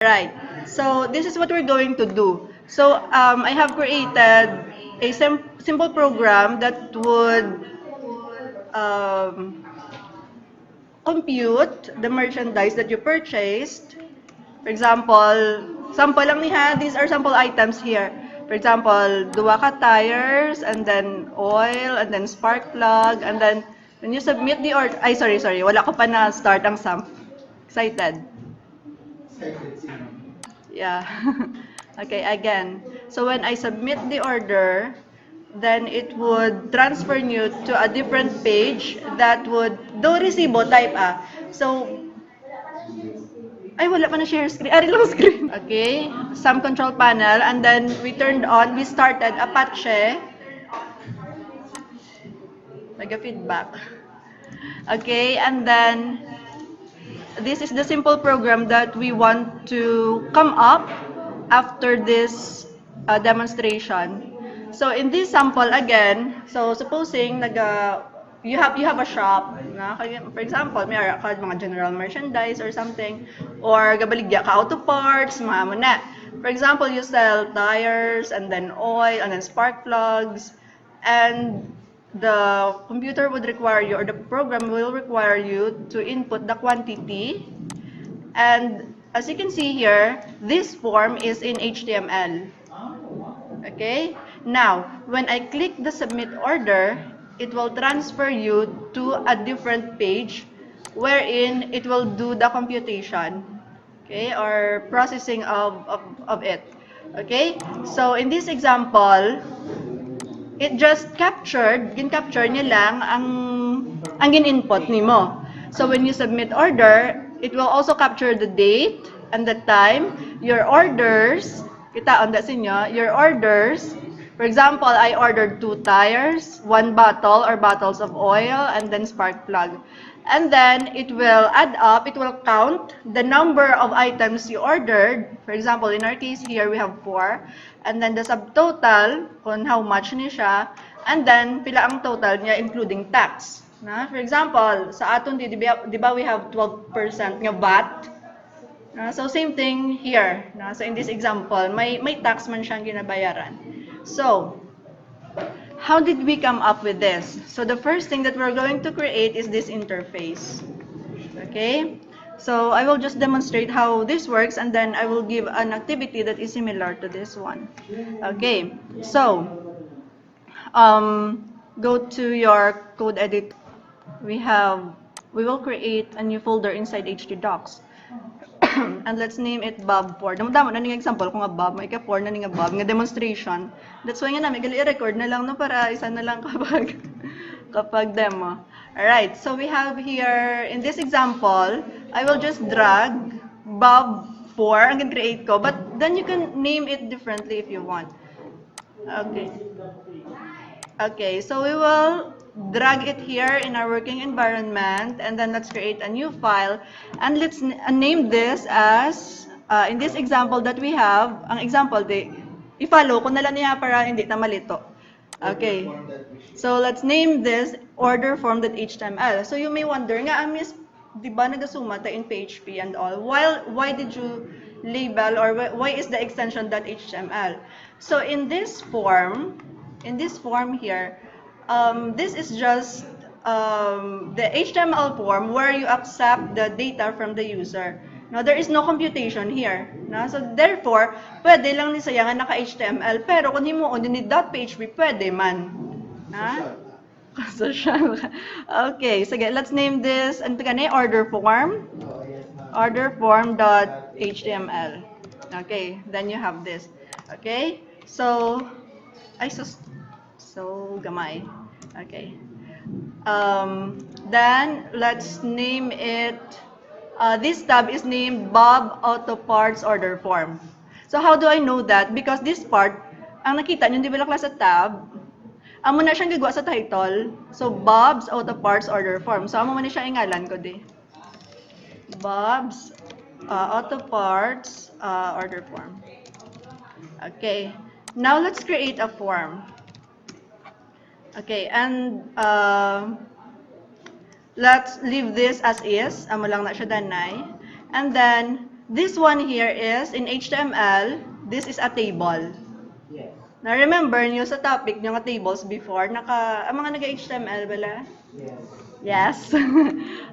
Right. So this is what we're going to do. So I have created a simple program that would um, compute the merchandise that you purchased. For example, sample lang ni ha, these are sample items here. For example, duwa ka tires, and then oil, and then spark plug, and then when you submit the order, ay sorry, wala ko pa na start ang sum. Excited? Yeah. Okay, again. So when I submit the order, then it would transfer you to a different page that would, do resibo type So, ay wala pa na share screen. Ari lang screen. Okay, some control panel, and then we turned on, we started Apache. Nag-feedback. Okay, and then this is the simple program that we want to come up after this demonstration. So in this sample again, so supposing you have a shop, na, for example, may ara ka mga general merchandise or something, or gabaligya ka auto parts, mga mo na. For example, you sell tires, and then oil, and then spark plugs, and the computer would require you, or the program will require you to input the quantity. And as you can see here, this form is in HTML. Okay? Now, when I click the submit order, it will transfer you to a different page wherein it will do the computation, okay, or processing of it. Okay? So in this example, it just gin-capture niya lang ang gin-input nimo. So when you submit order, it will also capture the date and the time, your orders, kita on that sinyo, your orders. For example, I ordered 2 tires, 1 bottle or bottles of oil, and then spark plug. And then it will add up, it will count the number of items you ordered. For example, in our case here, we have 4. And then the subtotal, kung how much ni siya. And then, pila ang total niya, including tax. Na? For example, sa aton, di ba we have 12% nga VAT? So, same thing here. So, in this example, may tax man siyang ginabayaran. So, how did we come up with this? So the first thing that we're going to create is this interface. Okay? So I will just demonstrate how this works, and then I will give an activity that is similar to this one. Okay, so go to your code editor. We will create a new folder inside HTDocs. And let's name it Bob4. Damo na ning example kung nga Bob, may ka-4 na ning Bob nga demonstration. That's why nga namin gali i-record na lang no para isa na lang kapag demo. Alright, so we have here in this example, I will just drag Bob4 ang create ko, but then you can name it differently if you want. Okay. Okay, so we will drag it here in our working environment, and then let's create a new file, and let's name this as, in this example that we have, ang example, i-follow ko na lang niya para hindi na malito. Okay, so let's name this order form.html. So you may wonder, nga, miss, di ba nagasumata in PHP and all? Why did you label, or why is the extension .html? So in this form here, this is just the HTML form where you accept the data from the user. Now, there is no computation here. So, therefore, pwede lang ni sayang naka-HTML, pero kung mo on ni .php, pwede man. Social. Okay, sige, let's name this, ano ka na, order form. Order form.html. Okay, then you have this. Okay, so, so gamay. Okay. Then let's name it. This tab is named Bob Auto Parts Order Form. So how do I know that? Because this part, ang nakita nyo, di ba sa tab, amo na siyang gagawa sa title. So Bob's Auto Parts Order Form. So amo man siya ingalan ko di. Bob's Auto Parts Order Form. Okay. Now let's create a form. Okay, and let's leave this as is. Amo lang na siya danay. And then This one here is, in HTML, this is a table. Now, remember nyo sa topic nyo nga tables before, ang mga nag-HTML bala? Yes.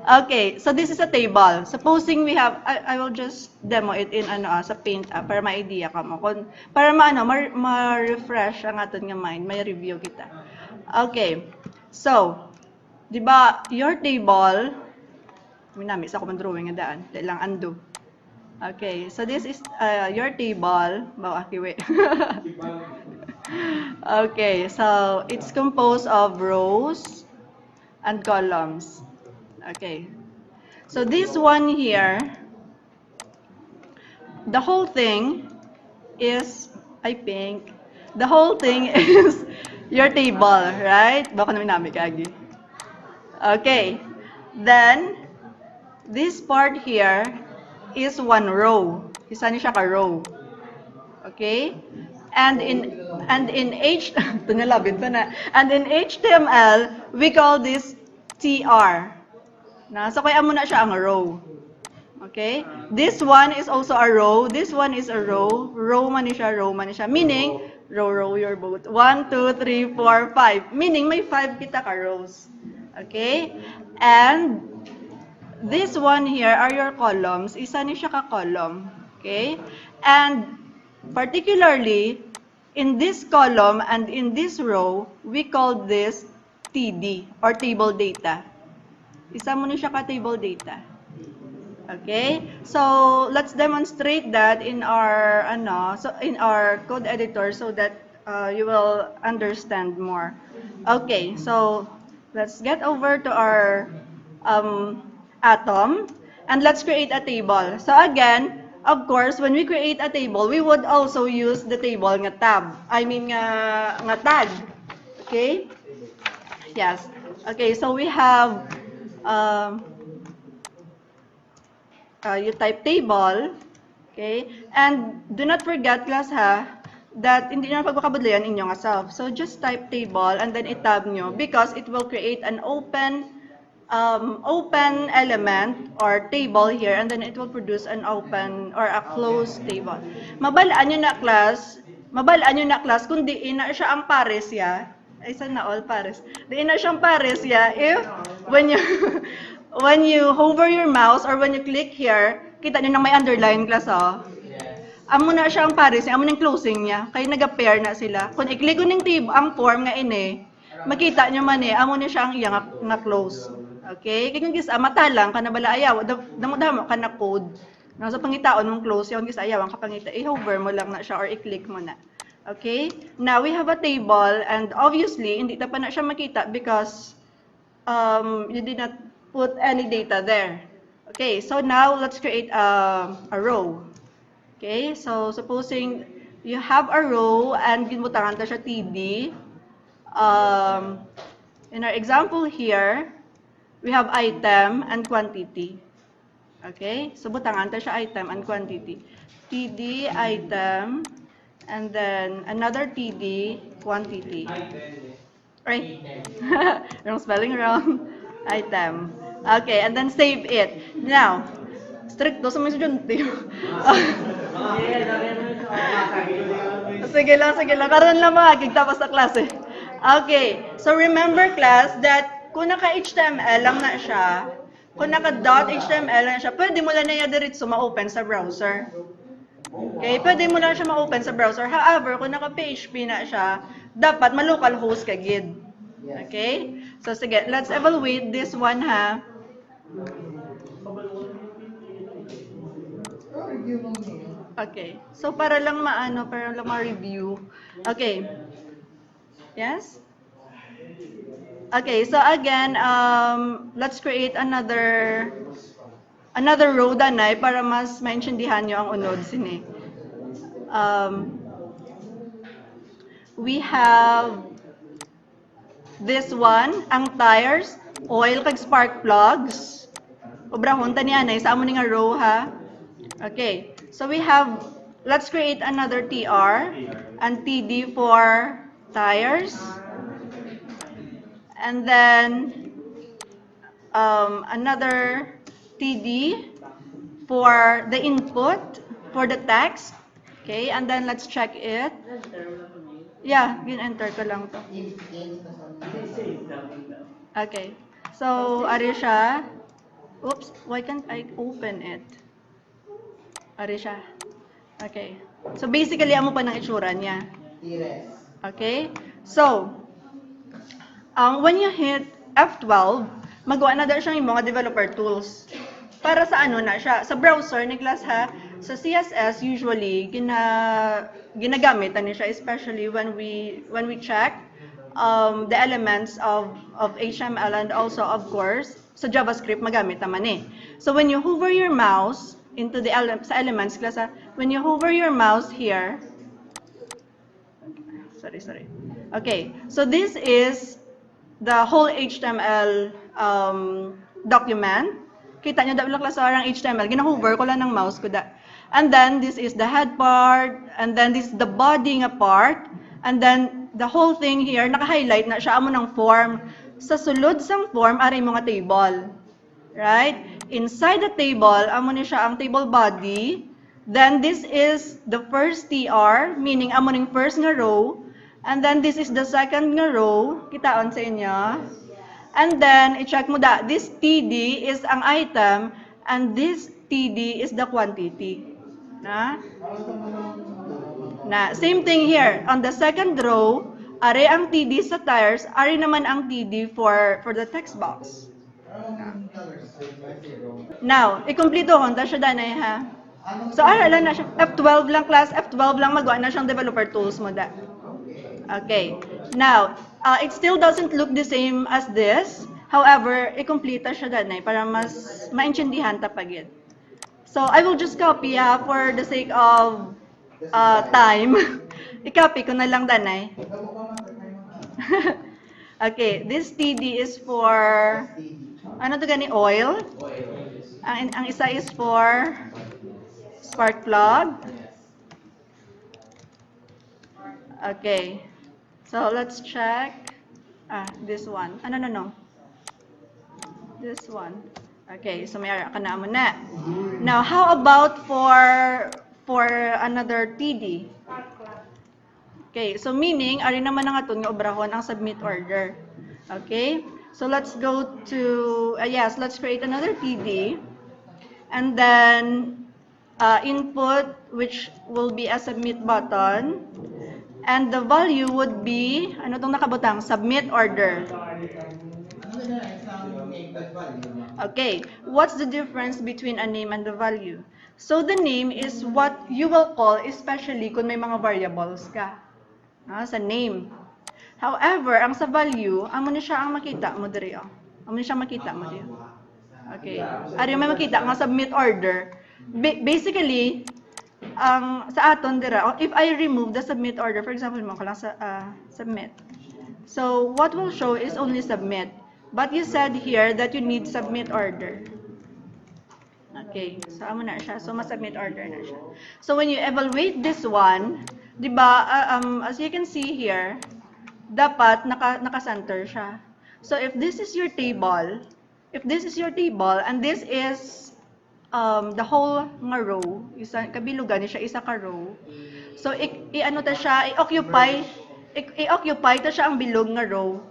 Okay, so this is a table. Supposing we have, I will just demo it in sa Paint para ma-idea ka mo. Para ma-refresh ang aton nga mind, may review kita. Okay, so, di ba, your table, minami sa akong drawing nga daan, lang undo. Okay, so this is your table. Bawa, kiwi. Okay, so it's composed of rows and columns. Okay, so this one here, the whole thing is, I think, the whole thing is your table, right? Baka namin namin kagi. Okay, then this part here is one row. Isa ni siya ka row. Okay? And in HTML, we call this TR. So kaya mo na siya ang row. Okay? This one is also a row. This one is a row. Row man ni siya. Meaning, row your boat. 1, 2, 3, 4, 5. Meaning, may 5 kita ka rows. Okay? And this one here are your columns. Isa ni siya ka column. Okay? And particularly, in this column and in this row, we call this TD or table data. Isa mo ni siya ka table data. Okay? So, let's demonstrate that in our in our code editor so that you will understand more. Okay, so let's get over to our Atom and let's create a table. So again, of course, when we create a table, we would also use the table nga tab. Nga tag. Okay? Yes. Okay, so we have you type table, okay? And do not forget, class that hindi na pagkakabudlayan inyong self. So just type table and then itab nyo because it will create an open element or table here and then it will produce an open or a closed table. Mabalaan nyo na class kung di na siya ang pares ya. Ay, sana all pares. Di na siyang pares ya if when you when you hover your mouse or when you click here, kita nyo nang may underline class amo na siya ang pares niya, amo nang closing niya. Kaya naga-pair na sila. Kung i-click ko ng ang form nga ini, makita nyo man amo na siya ang iya nga close. Okay? Kaya gis mata lang kana bala ayaw, damo ka na code. Sa pangitaon mong close, yung gis ayaw ang kapangita, i-hover mo lang na siya or i-click mo na. Okay? Now we have a table and obviously hindi ta pa na siya makita because you did not put any data there. Okay, so now let's create a row. Okay, so supposing you have a row and ginbutangan ta siya TD. In our example here, we have item and quantity. Okay, so butangan ta siya item and quantity. TD item and then another TD quantity. Right? Wrong spelling, wrong. Item. Okay, and then save it. Now, stricto sa mga estudyante. Sige lang. Karoon lang makakig tapos sa klase. Okay, so remember class that kung naka-HTML lang na siya, kung naka.html lang siya, pwede mo lang na diretso ma-open sa browser. Okay, pwede mo lang siya ma-open sa browser. However, kung naka-PHP na siya, dapat ma-localhost ka gid. Okay? So, sige, let's evaluate this one Okay. So, para lang ma-review. Okay. Yes? Okay, so again, let's create another row danay para mas maintindihan nyo ang unod sini. We have this one, ang tires, oil kag spark plugs. Obrahon ta niya sa amo nga row Okay. So we have, let's create another TR and TD for tires. And then another TD for the input, for the text. Okay, and then let's check it. Yeah, enter ko lang to. Okay. So, ari siya. Oops, why can't I open it? Ari siya. Okay. So, basically, amo pa ng itsura niya. Okay? So, when you hit F12, magawa na daw siyang yung mga developer tools. Para sa ano na siya? Sa browser, Niklas ha? Sa CSS, usually, ginagamit na siya, especially when we check the elements of HTML and also, of course, sa JavaScript, magamit naman eh. So, when you hover your mouse into the sa elements, class ha? When you hover your mouse here, sorry. Okay, so this is the whole HTML document. Kita nyo, dapat lang sa orang HTML. Gina-hover ko lang ng mouse ko da. And then, this is the head part. And then, this is the body nga part. And then, the whole thing here, naka-highlight na siya amo ng form. Sa sulod sang form, ari mga table. Right? Inside the table, amo ni siya ang table body. Then, this is the first TR, meaning amo ning first nga row. And then, this is the second nga row. Kitaon sa inyo. And then, i-check mo da, this TD is ang item, and this TD is the quantity. Same thing here. On the second row, are ang TD sa tires, are naman ang TD for the text box. Now, i-complete ko, siya danay ha. So, lang na siya. F12 lang class, F12 lang magawa na siyang developer tools mo da. Okay. Now, it still doesn't look the same as this. However, i-complete siya danay para mas maintindihan tapagid. So, I will just copy for the sake of time. I-copy ko na lang danay. Okay, this TD is for ano to gani oil? Ang isa is for spark plug. Okay. So, let's check. This one. No. This one. Okay, so may ara ka na mo na. Now, how about for another TD? Okay, so meaning, ari naman nga aton nga obrahon ang submit order. Okay? So, let's go to, yes, let's create another TD. And then, input, which will be a submit button. And the value would be, ano itong nakabutang? Submit order. Okay, what's the difference between a name and the value? So the name is what you will call, especially kung may mga variables ka. Sa name. However, ang sa value, amo ni siya ang makita mo diri. Amo ni siya makita mo diri. Okay. Ari may makita nga submit order. Basically, sa aton dira, if I remove the submit order, for example, mo ko lang sa submit. So, what will show is only submit. But you said here that you need submit order. Okay, so amo na siya. So, ma-submit order na siya. So, when you evaluate this one, di ba, as you can see here, dapat naka-center siya. So, if this is your table, and this is the whole nga row, kabilugan ni siya, isa ka row. So, i-ano ta siya, i-occupy ta siya ang bilog nga row.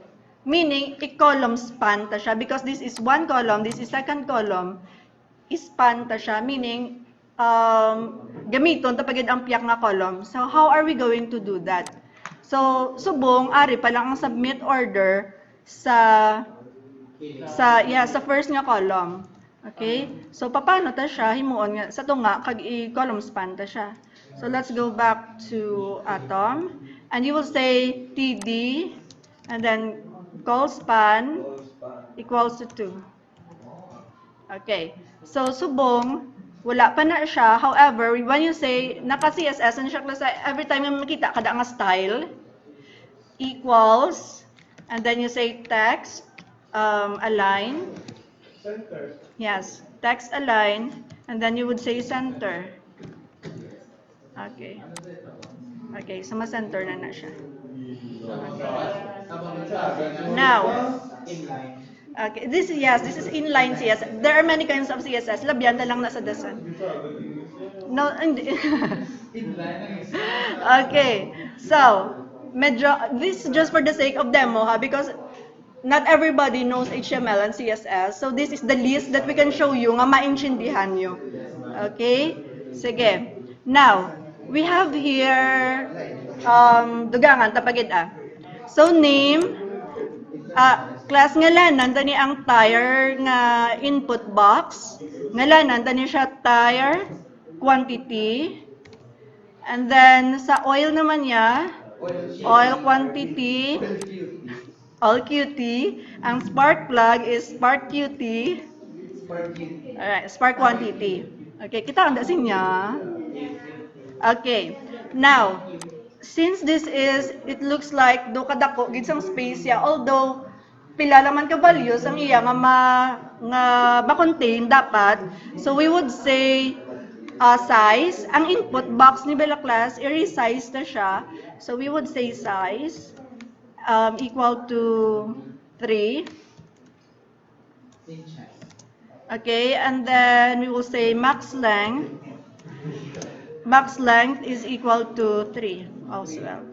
Meaning, i-column span ta siya because this is one column, this is second column, i-span ta siya, meaning, gamiton tapagid ang piyak nga column. So, how are we going to do that? So, subong, ari pa lang ang submit order sa first nga column. Okay? So, paano ta siya? Himuon nga. Sa to nga, kag i-column span ta siya. So, let's go back to Atom. And you will say TD, and then call span equals to 2. Okay. So, subong, wala pa na siya. However, when you say, naka-CSS, ano siya klasa, every time yung makita, kada nga style, equals, and then you say text, align. Center. Yes, text align, and then you would say center. Okay. Okay, so ma-center na siya. Okay. Now, Okay, this is inline CSS. There are many kinds of CSS. Labyan na lang nasa dasan. No, hindi. Okay, so, this is just for the sake of demo, ha, because not everybody knows HTML and CSS. So, this is the list that we can show you nga maintindihan nyo. Okay? Sige. Now, we have here, dugangan, tapagid ah. So, name, class ngalanan tani ang tire nga input box. Ngalanan tani siya tire quantity. And then sa oil naman niya, oil quantity, all QT. Ang spark plug is spark QT. Alright, spark quantity. Okay, kita ang dasin niya. Okay, now, since this is, it looks like do kadako gid sang space ya, although pila naman ka values ang iya nga ma-contain dapat, so we would say size, ang input box ni Bella class, i-resize na siya, so we would say size equal to 3. Okay, and then we will say max length is equal to 3 as well.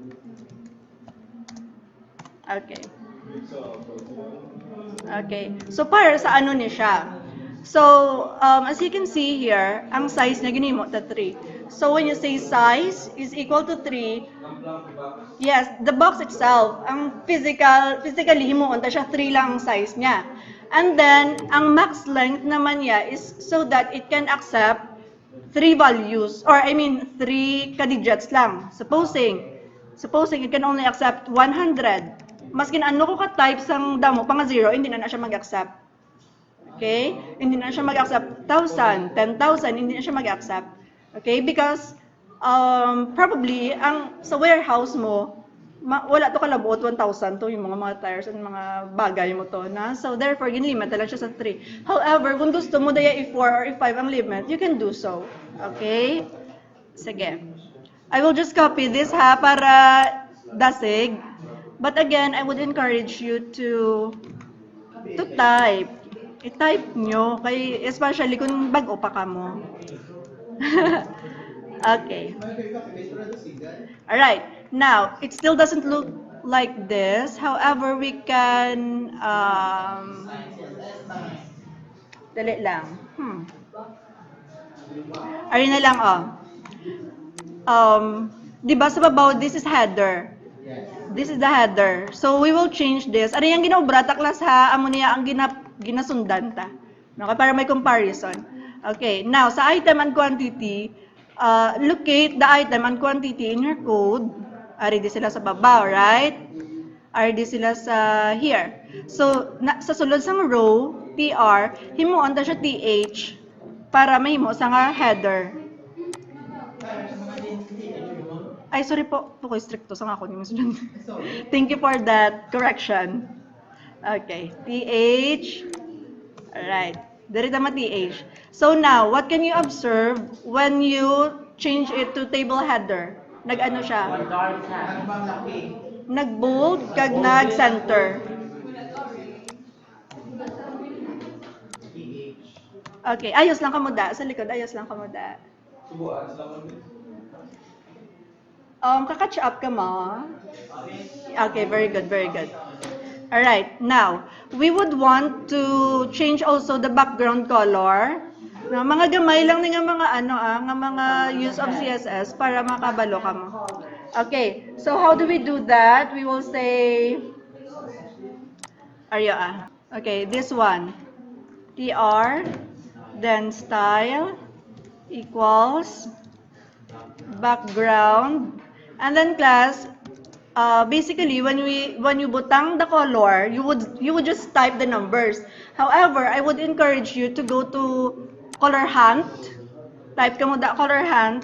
Okay. Okay. So, para sa ano ni siya? So, as you can see here, ang size na ginimo ta 3. So, when you say size is equal to 3, yes, the box itself, ang physically himuon ta siya 3 lang ang size niya. And then, ang max length naman niya is so that it can accept 3 values, or I mean 3 ka-digits lang. Supposing it can only accept 100. Maskin ano ko ka-type sang damo pang 0, hindi na siya mag-accept. Okay? Hindi na siya mag-accept 1,000, 10,000, hindi na siya mag-accept. Okay? Because probably sa warehouse mo, wala to kalabot 1,000 to yung mga tires and mga bagay mo to na. So therefore, ginlimit lang siya sa 3. However, kung gusto mo daya i-4 or i-5 ang limit, you can do so. Okay? Sige. I will just copy this ha para dasig. But again, I would encourage you to type. I-type nyo, kay, especially kung bago pa ka mo. Okay. Alright. Now, it still doesn't look like this. However, we can, dali lang. Ari na lang, di ba sa babaw, this is header. This is the header. So, we will change this. Ari yung ginobra, taklas ha, amo niya ang ginasundan ta. Okay, para may comparison. Okay, now, sa item and quantity, locate the item and quantity in your code. Ari di sila sa baba, right? Ari di sila sa here. So, sa sulod sang row, TR, himuon ta siya TH para mahimo sa nga header. Ay, sorry po. Tukoy stricto sa ako ni Ms. John. Thank you for that correction. Okay. TH. Alright. Dari tama TH. So now, what can you observe when you change it to table header? Nag-ano siya? Nag-bold, kag nag-center. Okay. Ayos lang kamuda. Sa likod, ayos lang kamuda. Kakatch up ka mo? Okay, very good, very good. Alright, now, we would want to change also the background color. Na mga gamay lang nga mga nga mga use of CSS para makabalo ka mo. Okay, so how do we do that? We will say, okay, this one. TR, then style equals background. And then class, basically when you butang the color, you would just type the numbers. However, I would encourage you to go to color hunt. Type ka mo da color hunt.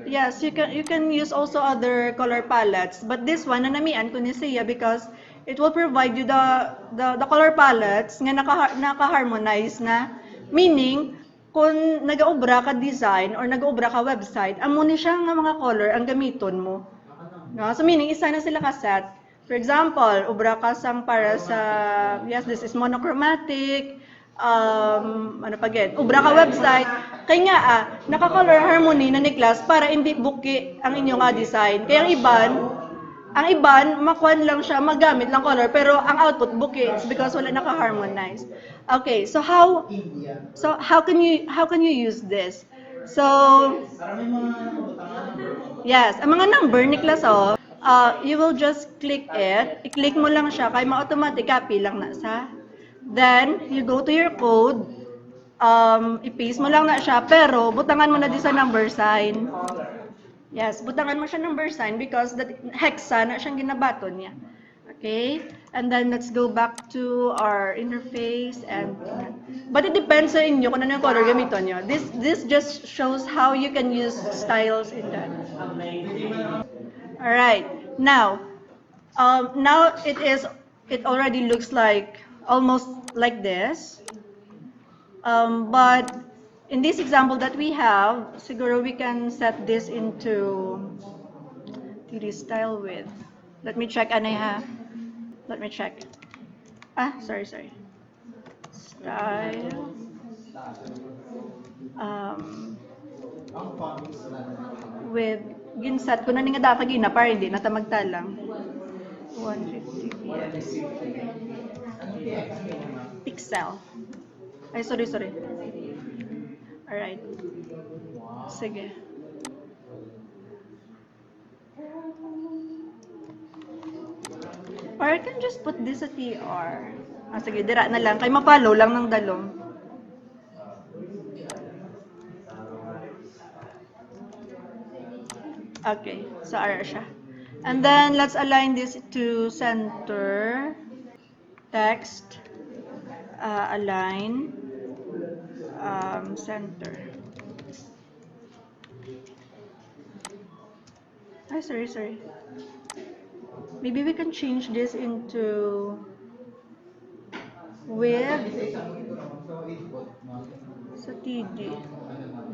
Yes, you can use also other color palettes, but this one nanamian ko ni siya because it will provide you the color palettes nga naka-harmonize na, meaning kung nag-obra ka design or nag-obra ka website, amo ni siya nga mga color ang gamiton mo. No? So meaning, isa na sila ka set. For example, obra ka sang para sa, yes, this is monochromatic, ano pa gen, obra ka website, kaya nga naka-color harmony na ni class para hindi buki ang inyong design. Kaya ang iban, makuan lang siya, magamit lang color, pero ang output buki, it's because wala naka-harmonize. Okay, so how can you use this? So yes, ang mga number ni class you will just click it. I-click mo lang siya kay ma-automatic copy lang na sa. Then you go to your code. I-paste mo lang na siya pero butangan mo na di sa number sign. Yes, butangan mo siya number sign because that hexa na siyang ginabaton niya. Okay? And then let's go back to our interface and but it depends sa inyo kung ano yung color gamiton niyo. This just shows how you can use styles in that. All right. Now it already looks like almost like this. But in this example that we have, siguro we can set this into 3D style width. Let me check, ano I have. Let me check. Sorry. Style. With ginset ko na ni nga dapag para hindi na ta magtalang. 150 pixel. Ay, sorry. Alright. Sige. Or I can just put this at TR. Sige, dira na lang. Kay mapalo lang ng dalong. Okay, so ara siya. And then, let's align this to center. Text. Align. Center. Ay, sorry. Maybe we can change this into width sa TD.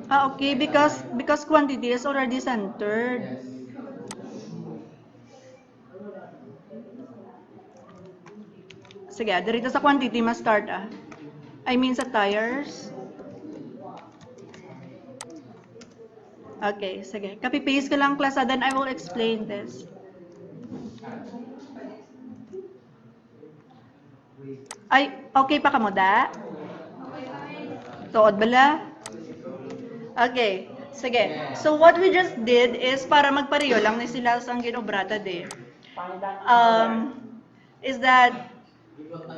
Okay, because quantity is already centered. Sige, dito sa quantity mas start I mean sa tires. Okay, sige. Copy-paste ko lang class then I will explain this. Ay, okay pa kamo da? Tuod bala? Okay, sige. So what we just did is para magpareho lang ni sila sang ginobrata de. Is that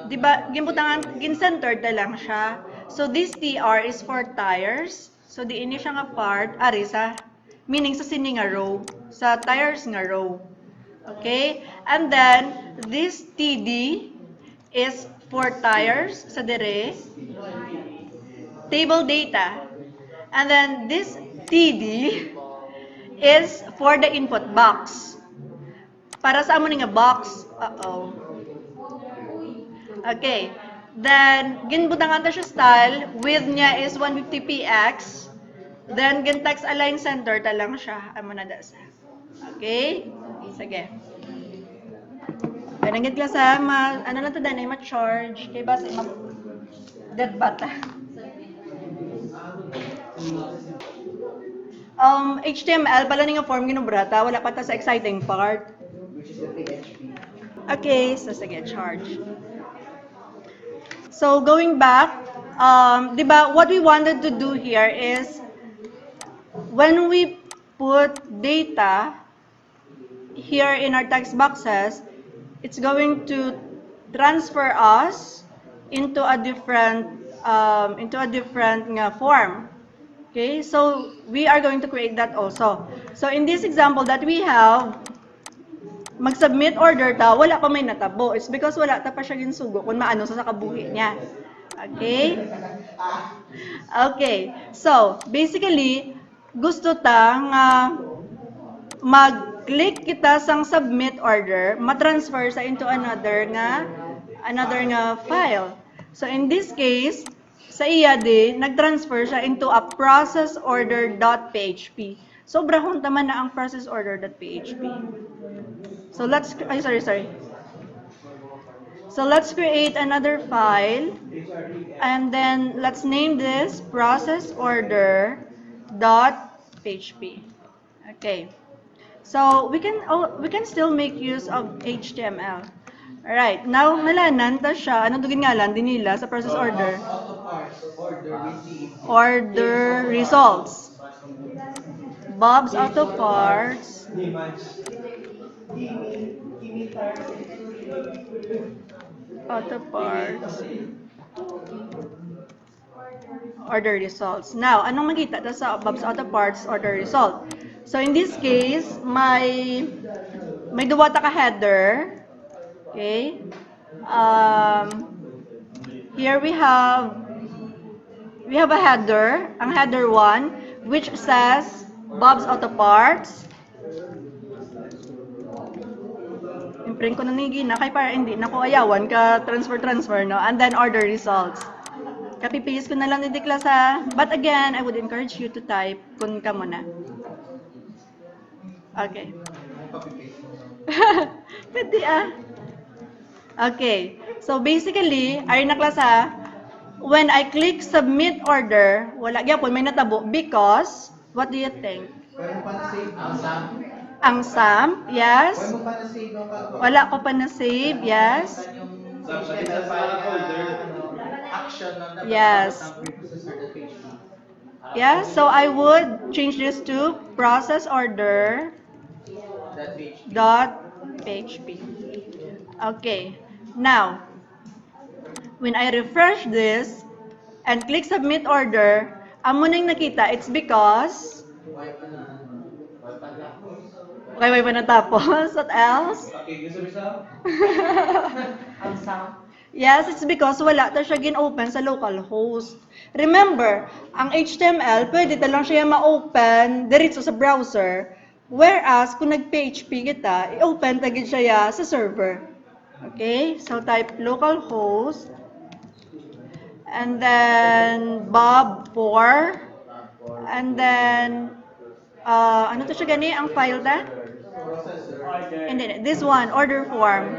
diba ginbutangan gin-centered na lang siya. So this TR is for tires. So di ini siya nga part ari sa meaning sa sini nga row, sa tires nga row. Okay? And then this TD is for tires sa dire. Table data. And then this TD is for the input box. Para sa amo nga box. Okay. Then ginbutangan ta siya style, width niya is 150px. Then gin text align center ta lang siya. Amo na da sa. Okay? Sige. Kaya nang class ano lang to danay ma-charge kay base dead bata. HTML pala ni nga form ginubrata, wala pa ta sa exciting part. Okay, so sige, charge. So going back, diba, what we wanted to do here is when we put data here in our text boxes, it's going to transfer us into a different form. Okay, so we are going to create that also. So in this example that we have, mag-submit order ta, wala pa may natabo. It's because wala ta pa siya ginsugo kung maano sa kabuhi niya. Okay? Okay. So, basically, gusto ta nga mag-click kita sang submit order, ma-transfer sa into another nga file. So in this case, sa iya di, nag-transfer siya into a process order.php. Sobra hon taman na ang process order.php. So let's, sorry. So let's create another file, and then let's name this process order.php. Okay. So we can still make use of HTML. Alright, now malanan ta siya, ano dugin nga lang din nila sa process order? Order results. Bob's Auto Parts. Auto Parts. Order results. Now, anong makita ta sa Bob's Auto Parts order result? So in this case, may duwa ta ka header. Okay? Here we have a header, ang header 1, which says Bob's Auto Parts. Imprint ko na nigi na kay para hindi na ko ayawan ka transfer no, and then order results. Copy-paste ko na lang dito klasa. But again, I would encourage you to type kung ka muna. Okay. Pwede Okay. So basically, ay na klasa, when I click submit order, wala gyapon may natabo because what do you think? Ang sum, yes. Wala ko pa na-save, yes. Yes. Yeah, so I would change this to process order .php. Okay. Now, when I refresh this and click submit order, amo nang nakita, it's because okay, pa natapos. What else? Yes, it's because wala ta siya gin-open sa local host. Remember, ang HTML, pwede ta lang siya ma-open diretso sa browser. Whereas, kung nag-PHP kita, i-open tagid siya sa server. Okay? So, type localhost. And then, bob4. And then, ano to siya gani? Ang file ta? Hindi, this one, order form.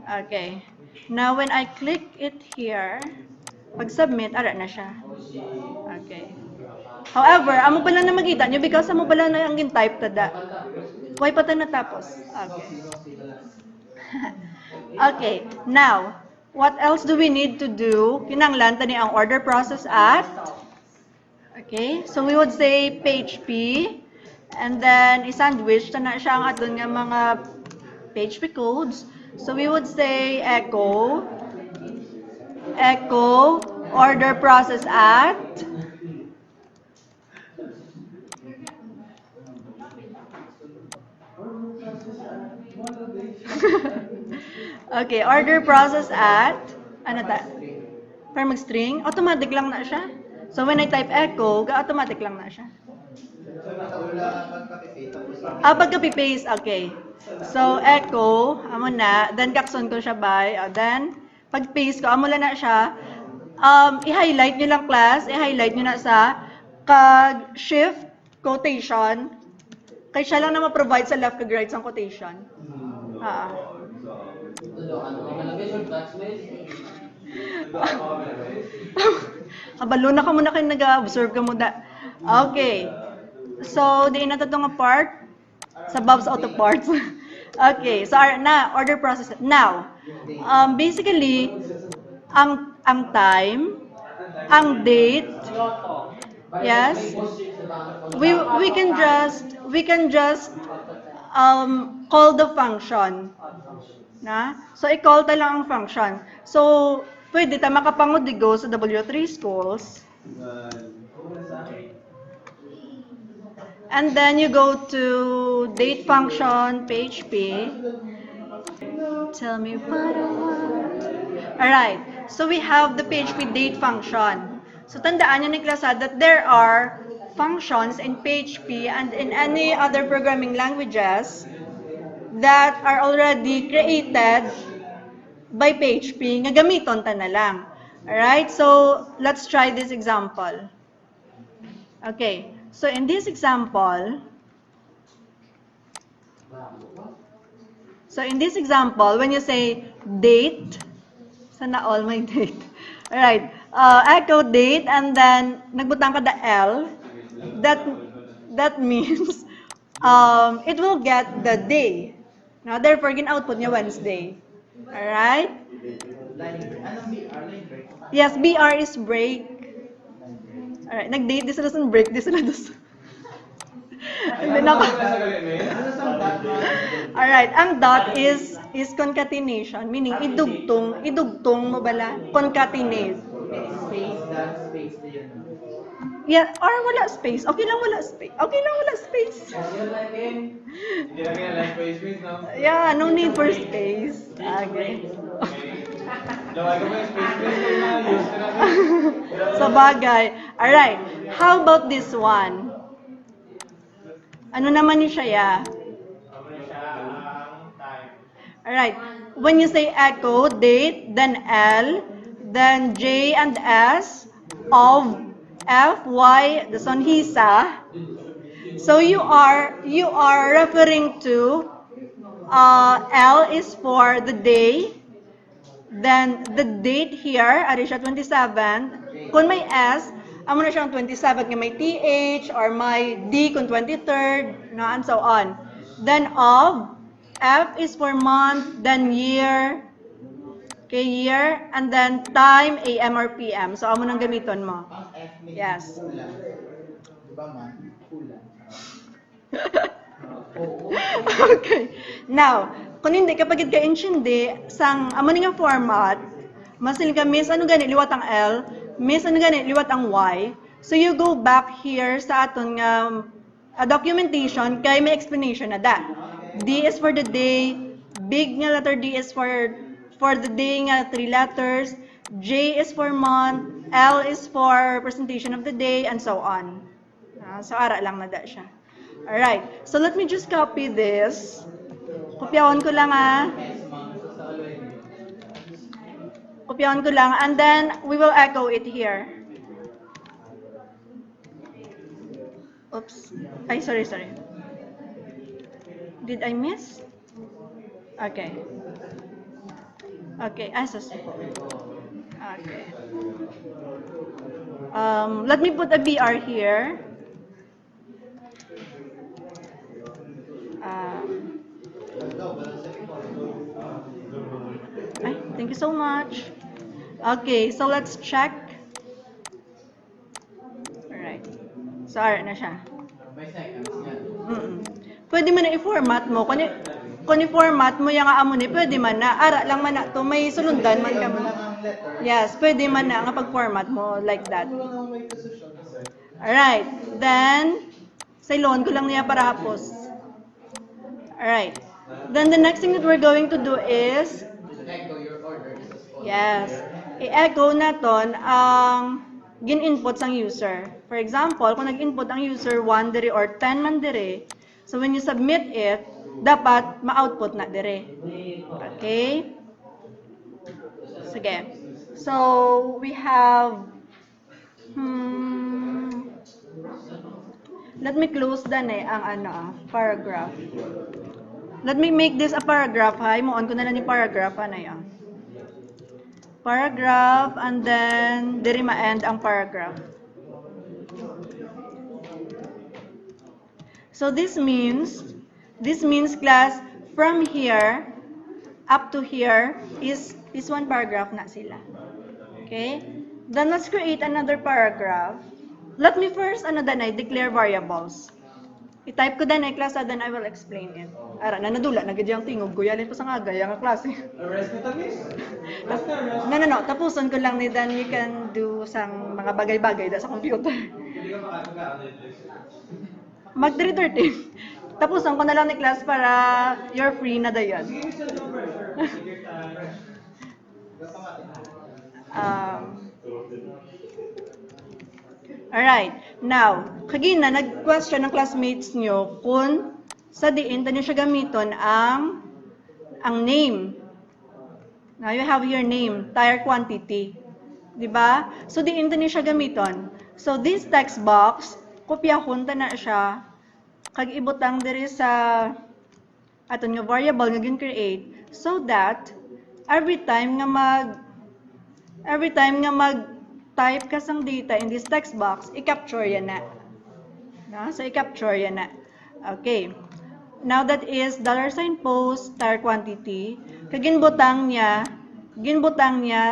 Okay. Now, when I click it here, pag-submit, ara na siya. Okay. However, amo pala na makita nyo because amo pala na ang gin-type tada. Why pa ta natapos? Okay. Okay. Now, what else do we need to do? Kinanglan tani ang order process at. Okay. So, we would say PHP. And then, i-sandwich ta na siya ang aton nga mga PHP codes. So we would say echo order process at okay, order process at ano ta? Para mag-string, automatic lang na siya. So when I type echo, automatic lang na siya. Pagka-paste, okay. So, echo, amo na, then kakson ko siya by, then, pag-paste ko, amo lang na siya, i-highlight nyo lang class, i-highlight nyo na sa kag-shift quotation, kaya siya lang na ma-provide sa left kag right sa quotation. Kabalo na ka muna kayo nag-observe ka muna. Okay. So, di na nga part sa Bob's Auto Parts. Okay, so order process. Now, basically, ang time, ang date, yes, we can just call the function. Na? So, i-call ta lang ang function. So, pwede ta makapangudigo sa W3 schools. And then you go to date function, PHP. Tell me what I want. Alright, so we have the PHP date function. So tandaan nyo ni klasa that there are functions in PHP and in any other programming languages that are already created by PHP nga gamiton ta na lang. Alright, so let's try this example. Okay, so in this example, when you say date, sana all my date. Alright, echo date and then nagbutang ka the L, that means it will get the day. Now, therefore, gin-output niya Wednesday. Alright? Yes, BR is break. Alright, nag-date di sila sa break, di sila dos. And then ako. Alright, ang dot is concatenation, meaning idugtong mo bala, concatenate. Yeah, or wala space. Okay lang wala space. Okay lang wala space. Hindi na kaya like space, no? Yeah, no need for space. Okay. Lawag mo yung space na use ka na. Sa bagay. Alright. How about this one? Ano naman ni siya, ya? Alright. When you say echo, date, then L, then J and S, of, F, Y, the sonhisa. So you are referring to L is for the day. Then the date here, ari siya 27. Kung may S, amo na siyang 27 nga may TH or may D kung 23rd, no, and so on. Then of, F is for month, then year, okay, year, and then time, AM or PM. So amo nang gamiton mo. Yes. Okay. Now, kung hindi kapag ka intindi sang amo nga format, masil ka miss ano gani liwat ang L, miss ano gani liwat ang Y. So you go back here sa aton nga documentation kay may explanation na that. D is for the day, big nga letter D is for the day nga 3 letters, J is for month, L is for presentation of the day, and so on. So ara lang na da siya. Alright, so let me just copy this. Kopyawan ko lang Kopyawan ko lang and then we will echo it here. Oops. Ay, sorry. Did I miss? Okay. Okay, asos. Okay. Let me put a BR here. Thank you so much. Okay, so let's check. Alright. So, alright na siya. Pwede man na i-format mo. Kung i-format mo yung amo ni, pwede man na. Ara lang man na to. May sulundan man ka mo. Yes, pwede man na nga pag-format mo like that. Alright. Then, sailon ko lang niya para hapos. Alright. Then the next thing that we're going to do is yes. I-echo naton ang gin-input sang user. For example, kung nag-input ang user 1 dire or 10 man dire, so when you submit it, dapat ma-output na dire. Okay? Sige. So, we have let me close ang paragraph. Let me make this a paragraph, ha? Mo-on ko na lang ni paragraph, yan. Paragraph, and then, diri ma-end ang paragraph. So, this means, class, from here, up to here, is one paragraph na sila. Okay? Then, let's create another paragraph. Let me first, declare variables. I-type ko class, then I will explain it. Ara, nadula, nagadyang tingog, guyalin pa sa nga gaya nga klase. No. Tapuson ko lang ni then you can do sang mga bagay-bagay sa computer. Mag 3:30. Tapuson ko na lang ni class para you're free na dayon. Alright. Now, kagina, nag-question ng classmates nyo kung sa diin, tanyo siya gamiton ang name. Now, you have your name, tire quantity. Di ba? So, di into ni siya gamiton. So, this text box, kopyahon ta na siya, kag ibutang diri sa aton nga variable nga gin-create so that every time nga mag-type ka sang data in this text box, i-capture yan na. No? So, i-capture yan na. Okay. Now that is $post tire quantity. Ginbutang niya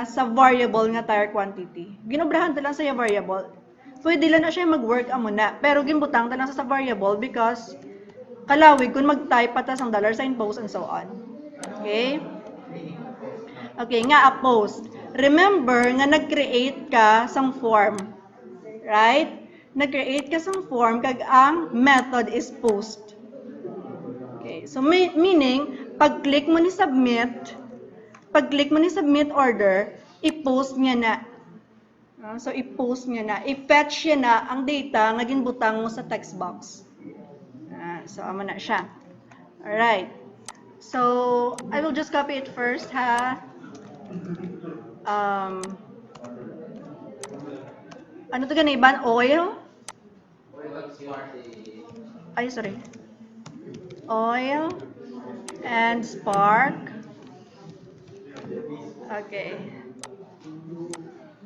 sa variable nga tire quantity. Ginobrahan ta lang sa variable. Pwede lang na siya mag-work amo na. Pero ginbutang ta lang sa variable because kalawig kung mag-type pa ta sang $post and so on. Okay? Okay, nga a post. Remember nga nag-create ka sang form. Right? Nag-create ka sang form kag ang method is post. Okay, so meaning pag-click mo ni submit order, i-post niya na. So i-post niya na, i-fetch niya na ang data nga ginbutang mo sa text box. So amo na siya. Alright. So I will just copy it first ha. Ano to ganiban? Oil? Ay, sorry. Oil and spark. Okay.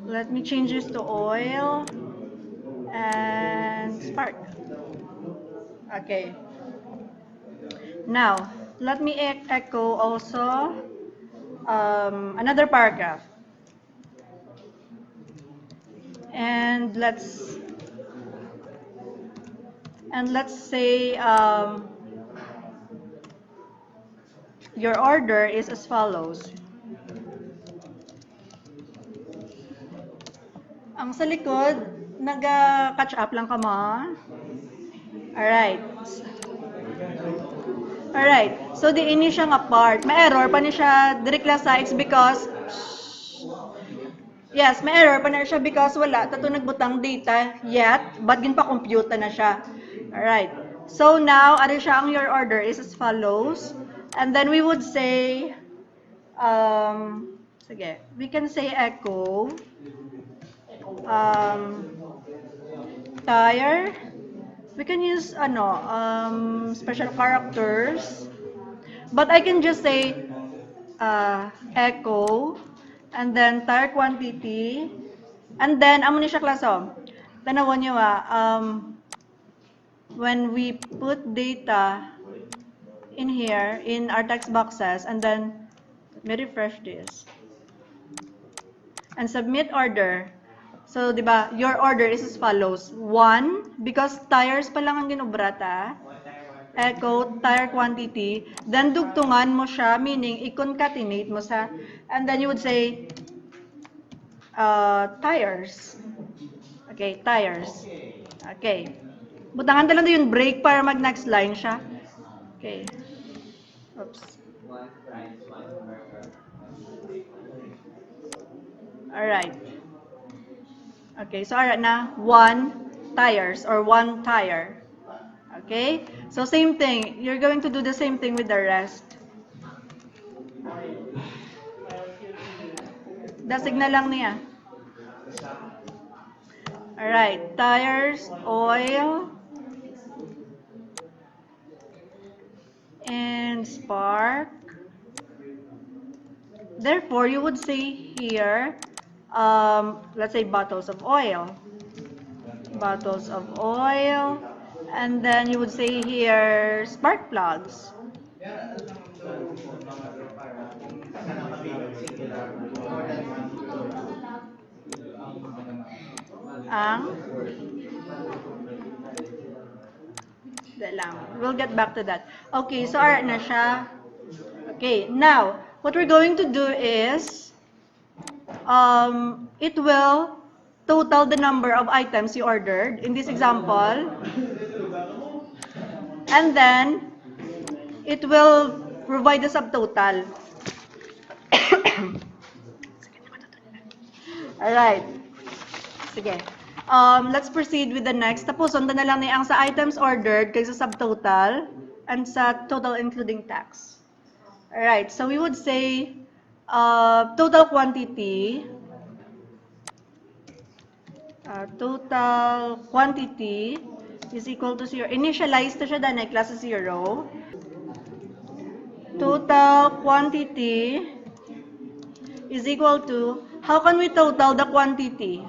Let me change this to oil and spark. Okay. Now, let me echo also another paragraph. And let's say your order is as follows. Ang sa likod, nag-catch up lang ka mo. Alright. Alright. So, di ini siya nga part. May error pa ni siya direct lang sa X because yes, may error pa na siya because wala tato nagbutang data yet, but gin pa compute na siya. Alright. So now, ano siya ang your order is as follows. And then we would say, sige, we can say echo, tire. We can use special characters. But I can just say echo, and then tire quantity, and then amo ni siya klaso. Tanawon niyo when we put data in here in our text boxes, and then let me refresh this and submit order. So, di ba, your order is as follows. 1, because tires pa lang ang ginubrata. Echo, tire quantity. Then, dugtungan mo siya, meaning, i-concatenate mo sa, and then you would say, tires. Okay, tires. Okay. Butangan talaga yung break para mag-next line siya. Okay. Oops. Alright. Okay, so alright na, 1 tires or 1 tire. Okay? So same thing. You're going to do the same thing with the rest. Dasig na lang niya. Alright, tires, oil, and spark. Therefore, you would say here, let's say bottles of oil. Bottles of oil. And then you would say here, spark plugs. We'll get back to that. Okay, so alright na siya. Okay, now, what we're going to do is, it will total the number of items you ordered in this example. And then, it will provide the subtotal. Alright. Sige. Let's proceed with the next. Tapos, sundan na lang ni ang sa items ordered kaysa subtotal and sa total including tax. Alright, so we would say total quantity total quantity is equal to 0. Initialize to siya dahil class 0. Total quantity is equal to, how can we total the quantity?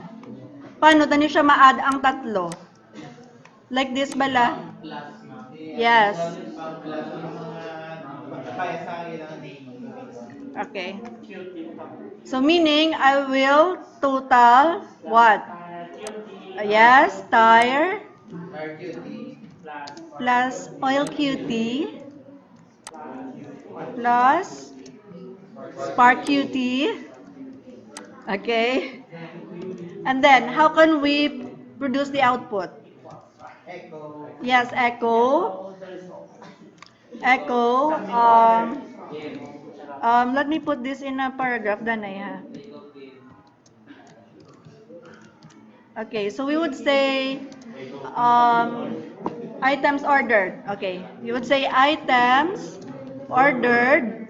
Paano tani siya ma-add ang tatlo? Like this bala? Yes. Okay. So meaning I will total what? Yes, tire plus oil QT plus spark QT. Okay. And then how can we produce the output? Yes, echo. Echo. Let me put this in a paragraph, Danay, ha? Okay, so we would say items ordered. Okay, you would say items ordered,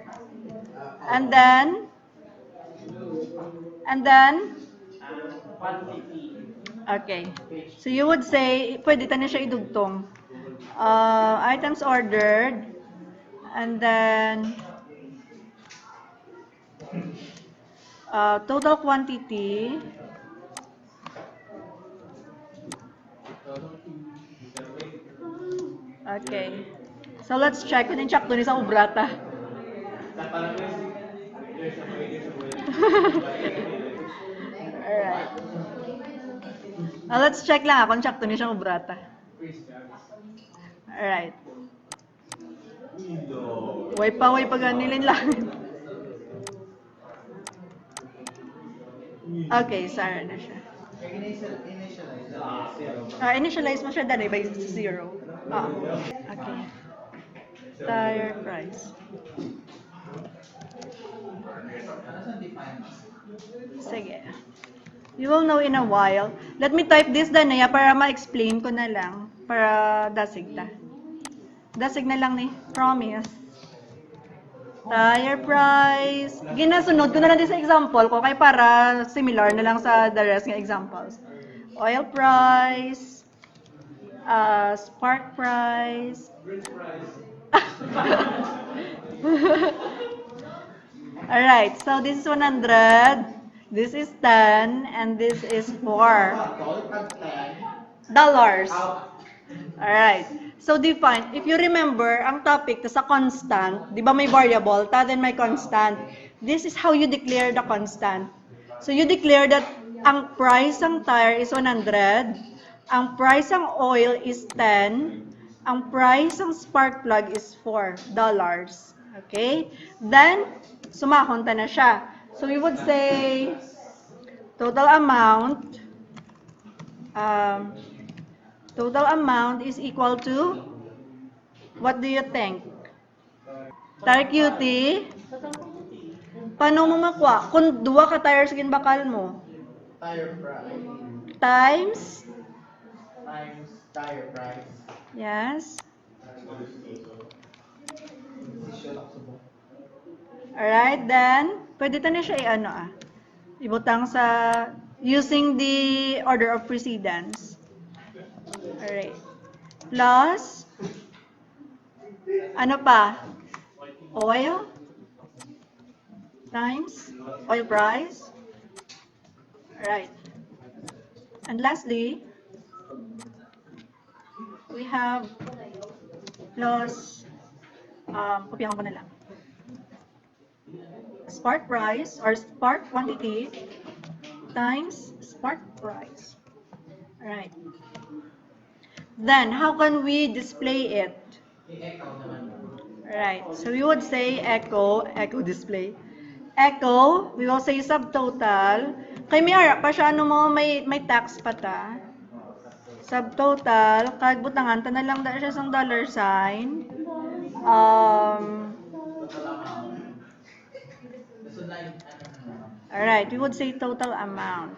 and then okay. So you would say, pwede ta na siya idugtong. Items ordered, and then total quantity. Okay. So let's check. Kung check to ni sa ubrata. Alright. Let's check lang kung check to ni siya ubrata. Alright. Way pa ganilin lang. Okay, Sarah na siya. Initialize mo siya dali by 0. Okay. Tire price. Sige. You will know in a while. Let me type this Danaya para ma-explain ko na lang. Para dasig ta. Dasig na lang ni. Promise. Tire price. Ginasunod ko na lang din sa example ko kay para similar na lang sa the rest ng examples. Oil price. Spark price. Alright, so this is 100, this is 10, and this is $4. Alright, so define. If you remember, ang topic sa constant, di ba may variable, then may constant. This is how you declare the constant. So you declare that ang price ng tire is 100, ang price ng oil is 10, ang price ng spark plug is $4. Okay? Then, sumahon ta na siya. So we would say total amount is equal to, what do you think? Tire QT. Paano mo makuha? Kung duwa ka tire sa ginbakal mo. Tire price. Times Tire price. yes. Alright, then, pwede ta na siya ibutang sa, using the order of precedence. Alright. Plus, ano pa? Oil times oil price. Alright. And lastly, we have plus, kopyahan ko na lang. Spark price or spark quantity times spark price. Alright. Then, how can we display it? Alright, so we would say echo display. Echo, we will say subtotal. Kay may harap pa siya, may tax pa ta. Subtotal, kag butangan ta na lang dahil siya sang dollar sign. Alright, we would say total amount.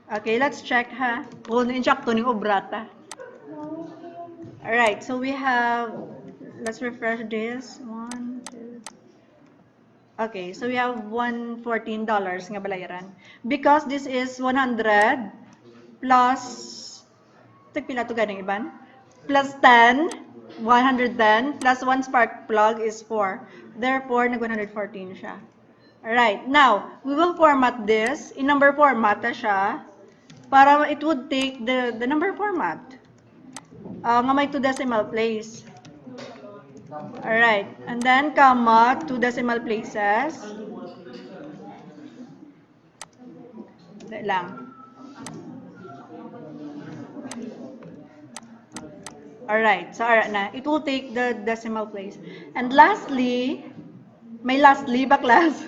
Okay, let's check ha. Kung in-check to ng obrata. Alright, so we have, let's refresh this. 1, 2. Okay, so we have $114 nga bayaran. Because this is 100 plus, tagpila to ganing iban? Plus 10, 110, plus 1 spark plug is 4. Therefore, nag 114 siya. Alright, now, we will format this. In number format na siya. Para it would take the number format. Nga may 2 decimal place. Alright, and then comma, 2 decimal places. Dali lang. Alright, so alright na. It will take the decimal place. And lastly, may lastly ba class?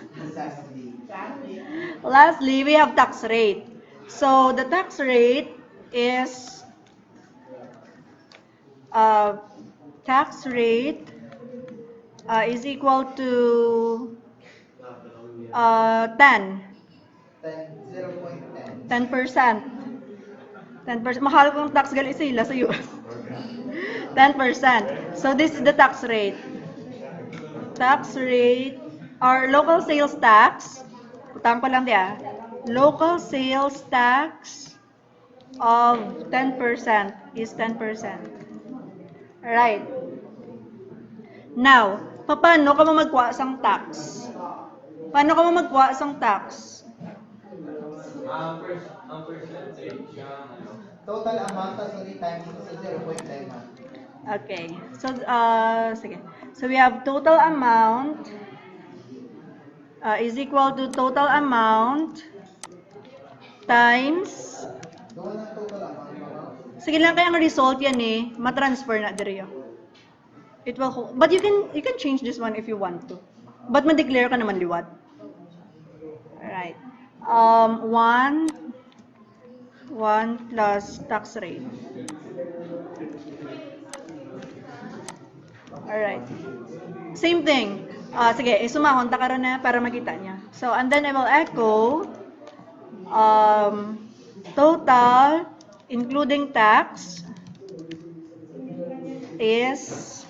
Lastly, we have tax rate. So the tax rate is tax rate is equal to 10. 10%. 10%. Mahal kong tax gali sila sa US. 10%. So this is the tax rate. Tax rate or local sales tax. Utang pa lang diya. Local sales tax of 10% is 10%. Alright. Now, paano ka mo magkuha sang tax? Paano ka mo magkuha sang tax? Ang percentage yung ano. Total amount tas ulit times ito sa 0.5. Okay. So, sige. So, we have total amount is equal to total amount times. Doon ang total amount. Sige lang kaya ang result yan eh, matransfer na diri. It will, but you can change this one if you want to. But ma-declare ka naman liwat. Alright. 1 plus tax rate. Alright. Same thing. Sige, isumahon ta karon na para makita niya. So, and then I will echo total including tax is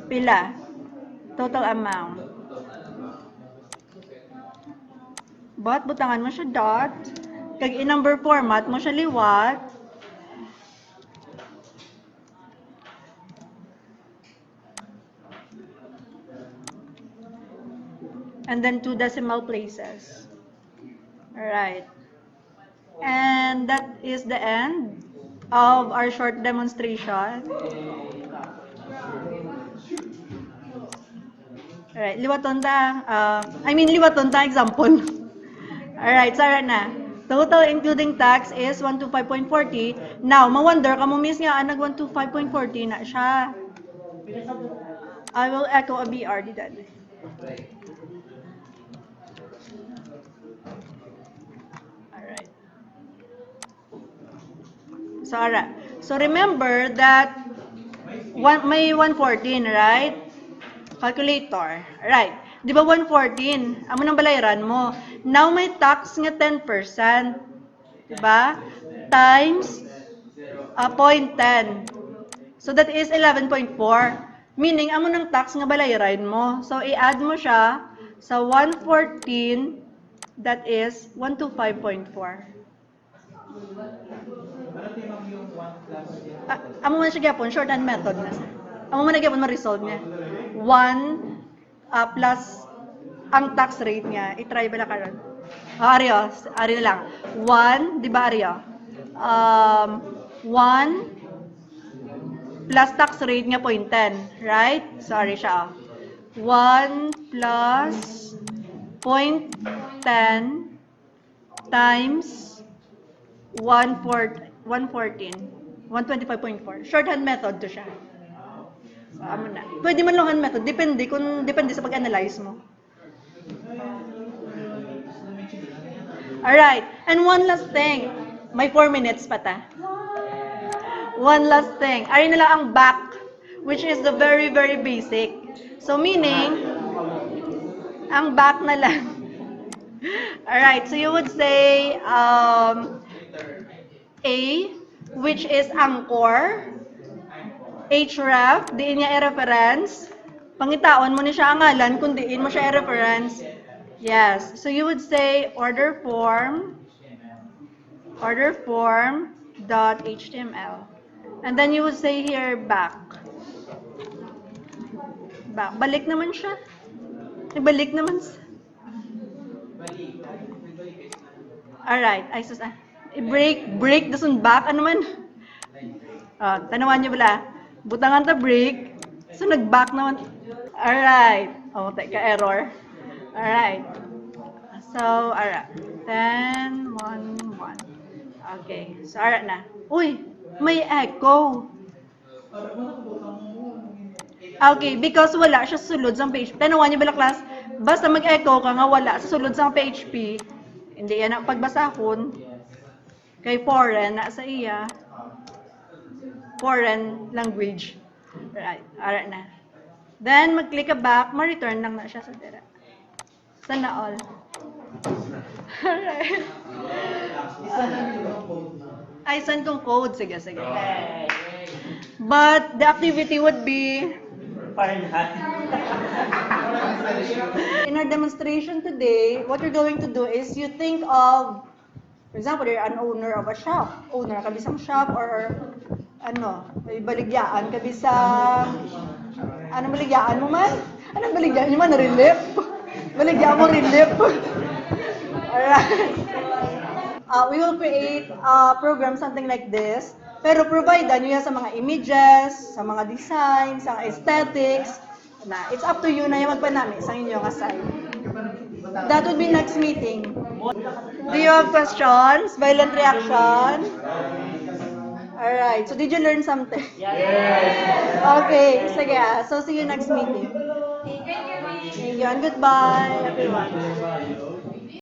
pila? Total amount. But butangan mo siya dot. Kag in-number format mo siya liwat. And then 2 decimal places. Alright. And that is the end of our short demonstration. Alright, liwaton ta. Liwaton ta example. Alright, Sarah na. Total including tax is 125.40. Now, ma-wonder ka mo miss nga nag 125.40 na siya. I will echo a BR di dad. Alright. Sarah. So remember that may 114, right? Calculator. Right. Di ba 114? Amo nang balayaran mo. Now may tax nga 10%. Di ba? Times 0.10. So that is 11.4. Meaning, amo nang tax nga balayaran mo. So i-add mo siya sa 114, that is 125.4. Amo man siya gyapon, shorthand method na. Amo man gyapon ma-resolve niya. 1 plus ang tax rate niya, i-try ba na karon? Aryo na lang. 1, di ba Aryo? 1 plus tax rate niya 0.10, right? Sorry siya. 1 plus 0.10 times 114. 125.4. Shorthand method to siya. So, amo na. Pwede man longhand method. Depende sa pag-analyze mo. Alright. And one last thing. May 4 minutes pa ta. One last thing. Ari na lang ang back, which is the very, very basic. So, meaning, ang back na lang. Alright. So, you would say, A, which is anchor. Href, diin niya i-reference. Pangitaon mo ni siya ang ngalan, kung diin mo siya i-reference. Yes. So you would say order form dot html. And then you would say here back. Back. Balik naman siya. Ibalik naman siya. Alright. Ay, sus. Break, dasun back. Ano man? Tanawan niyo pala. Butangan ta break. So, nag-back naman. Alright. Teka, error. Alright. So, alright. 10, 1, 1. Okay. So, alright na. Uy, may echo. Okay, because wala siya sulod sa PHP. Tanawan niyo pala, class? Basta mag-echo ka nga wala sa sulod sa PHP. Hindi yan ang pagbasahon. Kay foreign, na sa iya. Foreign language. Alright na. Then, mag-click ka back, ma-return lang na siya sa dira. Sana all. Alright. Ay, saan kong code? Sige. But, the activity would be... In our demonstration today, what you're going to do is you think of, for example, you're an owner of a shop. Owner ka bisang shop or may baligyaan ka bisang... Anong baligyaan mo man? Anong baligyaan mo man? Relief? Baligyaan mo relief? Alright. We will create a program something like this. Pero provide nyo yan sa mga images, sa mga designs, sa aesthetics. It's up to you na yung magpanami sa inyong aside. That would be next meeting. Do you have questions? Violent reaction? Alright, so did you learn something? Yes! Okay, sige. So see you next meeting. Thank you and goodbye, everyone.